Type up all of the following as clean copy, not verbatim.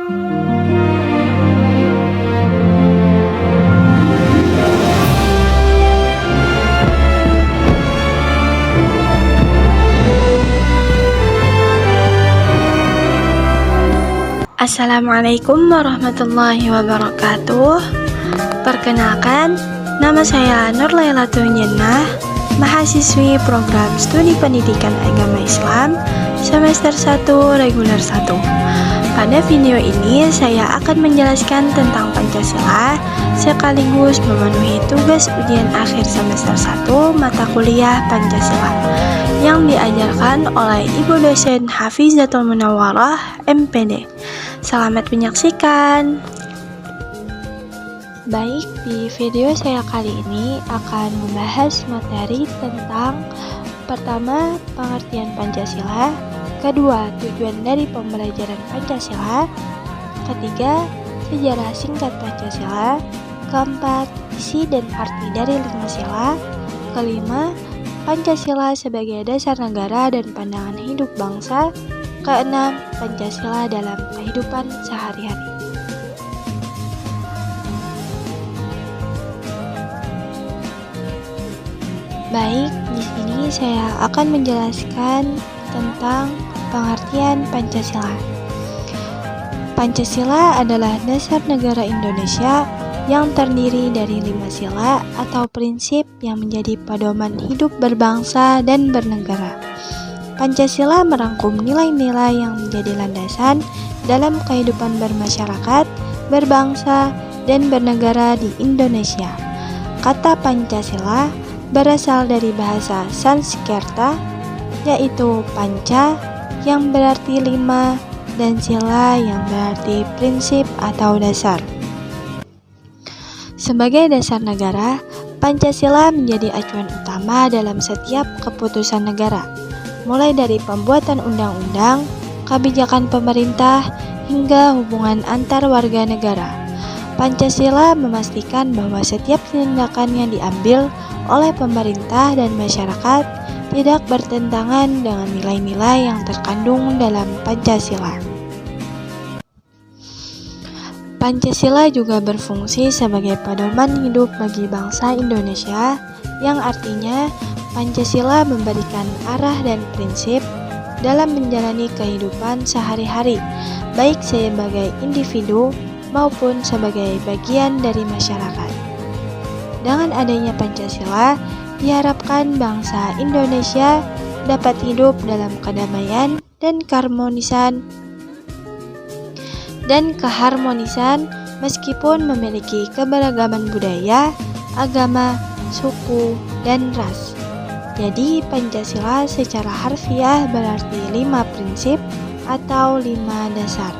Assalamualaikum warahmatullahi wabarakatuh. Perkenalkan, nama saya Nur Lailatul Jannah, mahasiswi program Studi Pendidikan Agama Islam semester 1 reguler 1. Pada video ini saya akan menjelaskan tentang Pancasila sekaligus memenuhi tugas ujian akhir semester 1 mata kuliah Pancasila yang diajarkan oleh Ibu dosen Hafizatul Munawwarah MPD. Selamat menyaksikan. Baik, di video saya kali ini akan membahas materi tentang pertama, pengertian Pancasila, kedua, tujuan dari pembelajaran Pancasila, ketiga, sejarah singkat Pancasila, keempat, isi dan arti dari lima sila, kelima, Pancasila sebagai dasar negara dan pandangan hidup bangsa, keenam, Pancasila dalam kehidupan sehari-hari. Baik, di sini saya akan menjelaskan tentang pengertian Pancasila. Pancasila adalah dasar negara Indonesia yang terdiri dari 5 sila atau prinsip yang menjadi pedoman hidup berbangsa dan bernegara. Pancasila merangkum nilai-nilai yang menjadi landasan dalam kehidupan bermasyarakat, berbangsa, dan bernegara di Indonesia. Kata Pancasila berasal dari bahasa Sanskerta, yaitu panca yang berarti 5 dan sila yang berarti prinsip atau dasar. Sebagai dasar negara, Pancasila menjadi acuan utama dalam setiap keputusan negara, mulai dari pembuatan undang-undang, kebijakan pemerintah, hingga hubungan antar warga negara. Pancasila memastikan bahwa setiap tindakan yang diambil oleh pemerintah dan masyarakat tidak bertentangan dengan nilai-nilai yang terkandung dalam Pancasila. Pancasila juga berfungsi sebagai pedoman hidup bagi bangsa Indonesia, yang artinya Pancasila memberikan arah dan prinsip dalam menjalani kehidupan sehari-hari, baik sebagai individu maupun sebagai bagian dari masyarakat. Dengan adanya Pancasila, diharapkan bangsa Indonesia dapat hidup dalam kedamaian dan keharmonisan meskipun memiliki keberagaman budaya, agama, suku, dan ras. Jadi Pancasila secara harfiah berarti 5 prinsip atau 5 dasar.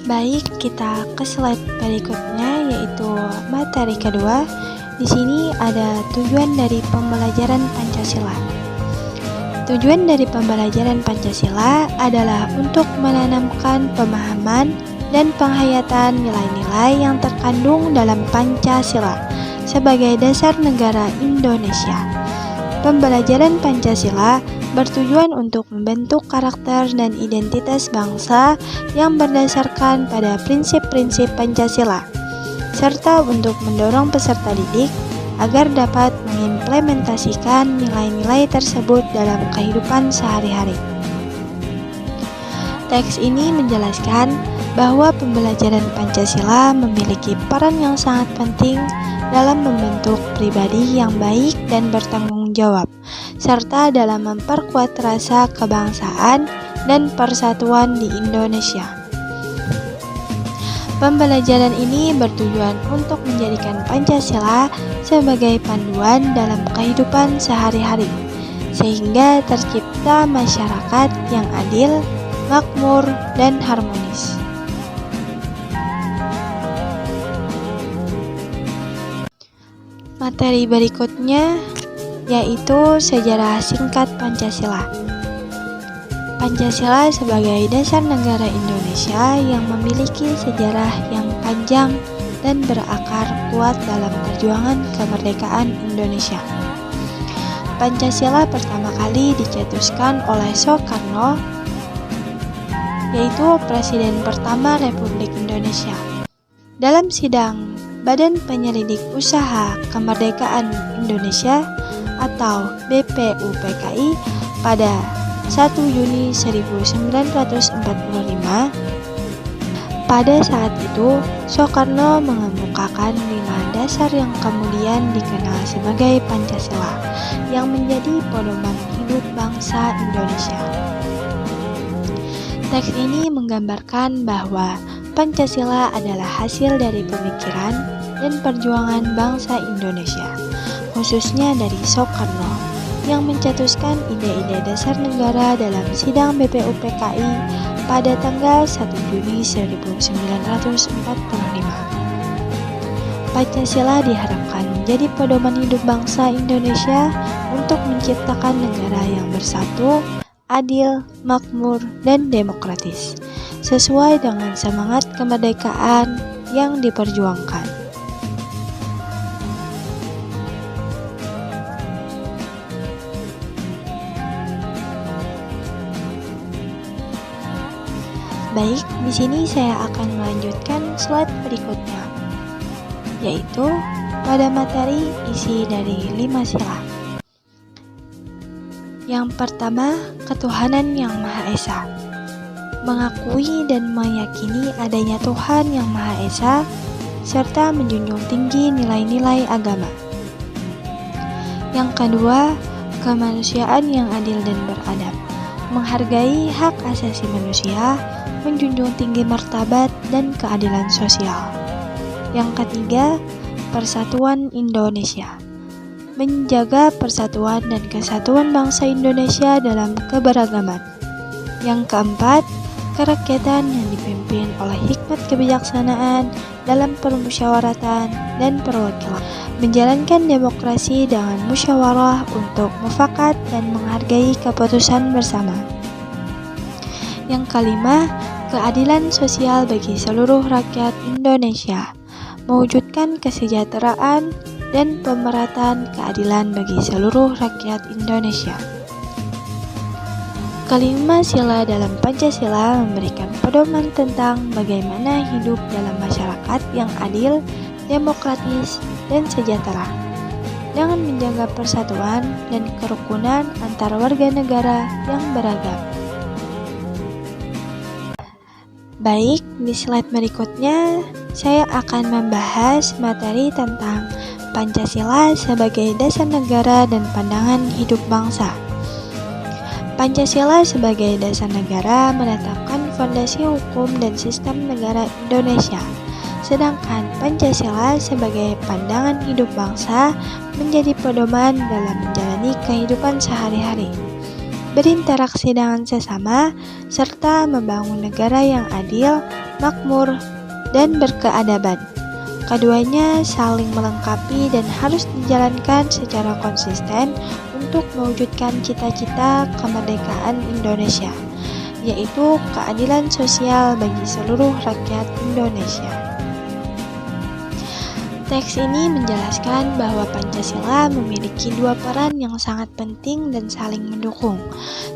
Baik, kita ke slide berikutnya, yaitu materi kedua. Di sini ada tujuan dari pembelajaran Pancasila. Tujuan dari pembelajaran Pancasila adalah untuk menanamkan pemahaman dan penghayatan nilai-nilai yang terkandung dalam Pancasila sebagai dasar negara Indonesia. Pembelajaran Pancasila bertujuan untuk membentuk karakter dan identitas bangsa yang berdasarkan pada prinsip-prinsip Pancasila, serta untuk mendorong peserta didik agar dapat mengimplementasikan nilai-nilai tersebut dalam kehidupan sehari-hari. Teks ini menjelaskan bahwa pembelajaran Pancasila memiliki peran yang sangat penting dalam membentuk pribadi yang baik dan bertanggung jawab, serta dalam memperkuat rasa kebangsaan dan persatuan di Indonesia. Pembelajaran ini bertujuan untuk menjadikan Pancasila sebagai panduan dalam kehidupan sehari-hari, sehingga tercipta masyarakat yang adil, makmur, dan harmonis. Materi berikutnya yaitu sejarah singkat Pancasila. Pancasila sebagai dasar negara Indonesia yang memiliki sejarah yang panjang dan berakar kuat dalam perjuangan kemerdekaan Indonesia. Pancasila pertama kali dicetuskan oleh Soekarno, yaitu Presiden pertama Republik Indonesia. Dalam sidang Badan Penyelidik Usaha Kemerdekaan Indonesia atau BPUPKI pada 1 Juni 1945, pada saat itu Soekarno mengemukakan 5 dasar yang kemudian dikenal sebagai Pancasila yang menjadi pedoman hidup bangsa Indonesia. Teks ini menggambarkan bahwa Pancasila adalah hasil dari pemikiran dan perjuangan bangsa Indonesia, khususnya dari Soekarno, yang mencetuskan ide-ide dasar negara dalam sidang BPUPKI pada tanggal 1 Juni 1945. Pancasila diharapkan menjadi pedoman hidup bangsa Indonesia untuk menciptakan negara yang bersatu, adil, makmur, dan demokratis, sesuai dengan semangat kemerdekaan yang diperjuangkan. Baik, di sini saya akan melanjutkan slide berikutnya, yaitu pada materi isi dari 5 sila. Yang pertama, ketuhanan yang Maha Esa. Mengakui dan meyakini adanya Tuhan yang Maha Esa, serta menjunjung tinggi nilai-nilai agama. Yang kedua, kemanusiaan yang adil dan beradab. Menghargai hak asasi manusia, menjunjung tinggi martabat dan keadilan sosial. Yang ketiga, persatuan Indonesia. Menjaga persatuan dan kesatuan bangsa Indonesia dalam keberagaman. Yang keempat, kerakyatan yang dipimpin oleh hikmat kebijaksanaan dalam permusyawaratan dan perwakilan. Menjalankan demokrasi dengan musyawarah untuk mufakat dan menghargai keputusan bersama. Yang kelima, keadilan sosial bagi seluruh rakyat Indonesia. Mewujudkan kesejahteraan dan pemerataan keadilan bagi seluruh rakyat Indonesia. Kelima sila dalam Pancasila memberikan pedoman tentang bagaimana hidup dalam masyarakat yang adil, demokratis, dan sejahtera, dengan menjaga persatuan dan kerukunan antar warga negara yang beragam. Baik, di slide berikutnya saya akan membahas materi tentang Pancasila sebagai dasar negara dan pandangan hidup bangsa. Pancasila sebagai dasar negara menetapkan fondasi hukum dan sistem negara Indonesia, sedangkan Pancasila sebagai pandangan hidup bangsa menjadi pedoman dalam menjalani kehidupan sehari-hari, berinteraksi dengan sesama, serta membangun negara yang adil, makmur, dan berkeadaban. Keduanya saling melengkapi dan harus dijalankan secara konsisten untuk mewujudkan cita-cita kemerdekaan Indonesia, yaitu keadilan sosial bagi seluruh rakyat Indonesia. Teks ini menjelaskan bahwa Pancasila memiliki 2 peran yang sangat penting dan saling mendukung.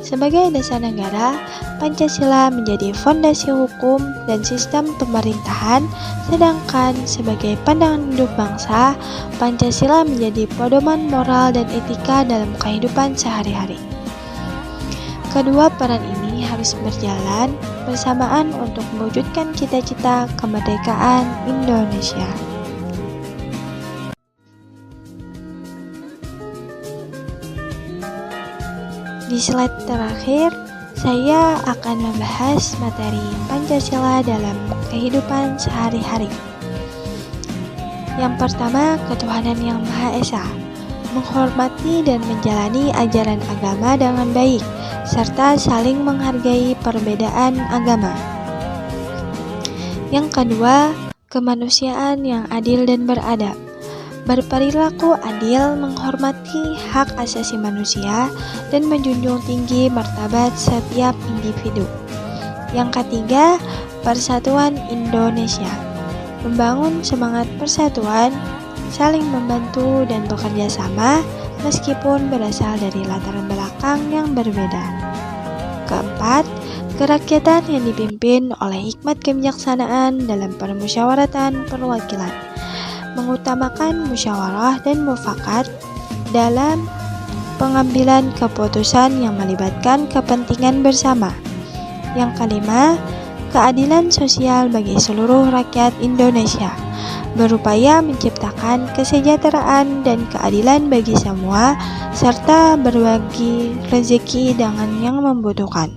Sebagai dasar negara, Pancasila menjadi fondasi hukum dan sistem pemerintahan, sedangkan sebagai pandangan hidup bangsa, Pancasila menjadi pedoman moral dan etika dalam kehidupan sehari-hari. Kedua peran ini harus berjalan bersamaan untuk mewujudkan cita-cita kemerdekaan Indonesia. Di slide terakhir, saya akan membahas materi Pancasila dalam kehidupan sehari-hari. Yang pertama, ketuhanan yang Maha Esa. Menghormati dan menjalani ajaran agama dengan baik, serta saling menghargai perbedaan agama. Yang kedua, kemanusiaan yang adil dan beradab. Berperilaku adil, menghormati hak asasi manusia, dan menjunjung tinggi martabat setiap individu. Yang ketiga, persatuan Indonesia. membangun semangat persatuan, saling membantu dan bekerja sama meskipun berasal dari latar belakang yang berbeda. Keempat, kerakyatan yang dipimpin oleh hikmat kebijaksanaan dalam permusyawaratan perwakilan, mengutamakan musyawarah dan mufakat dalam pengambilan keputusan yang melibatkan kepentingan bersama. Yang kelima, keadilan sosial bagi seluruh rakyat Indonesia, berupaya menciptakan kesejahteraan dan keadilan bagi semua, serta berbagi rezeki dengan yang membutuhkan.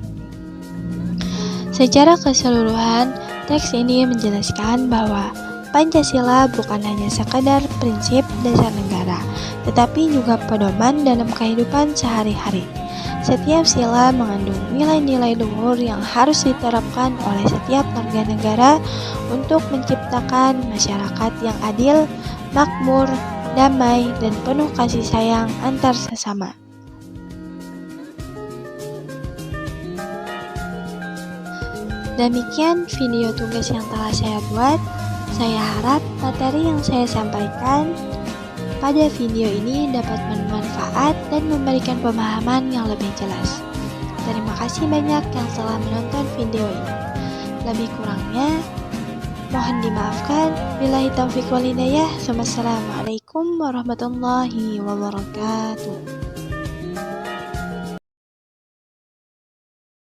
Secara keseluruhan, teks ini menjelaskan bahwa Pancasila bukan hanya sekedar prinsip dasar negara, tetapi juga pedoman dalam kehidupan sehari-hari. Setiap sila mengandung nilai-nilai luhur yang harus diterapkan oleh setiap warga negara untuk menciptakan masyarakat yang adil, makmur, damai, dan penuh kasih sayang antar sesama. Demikian video tugas yang telah saya buat. Saya harap materi yang saya sampaikan pada video ini dapat bermanfaat dan memberikan pemahaman yang lebih jelas. Terima kasih banyak yang telah menonton video ini. Lebih kurangnya, mohon dimaafkan. Billahi taufiq wal hidayah. Wassalamualaikum warahmatullahi wabarakatuh.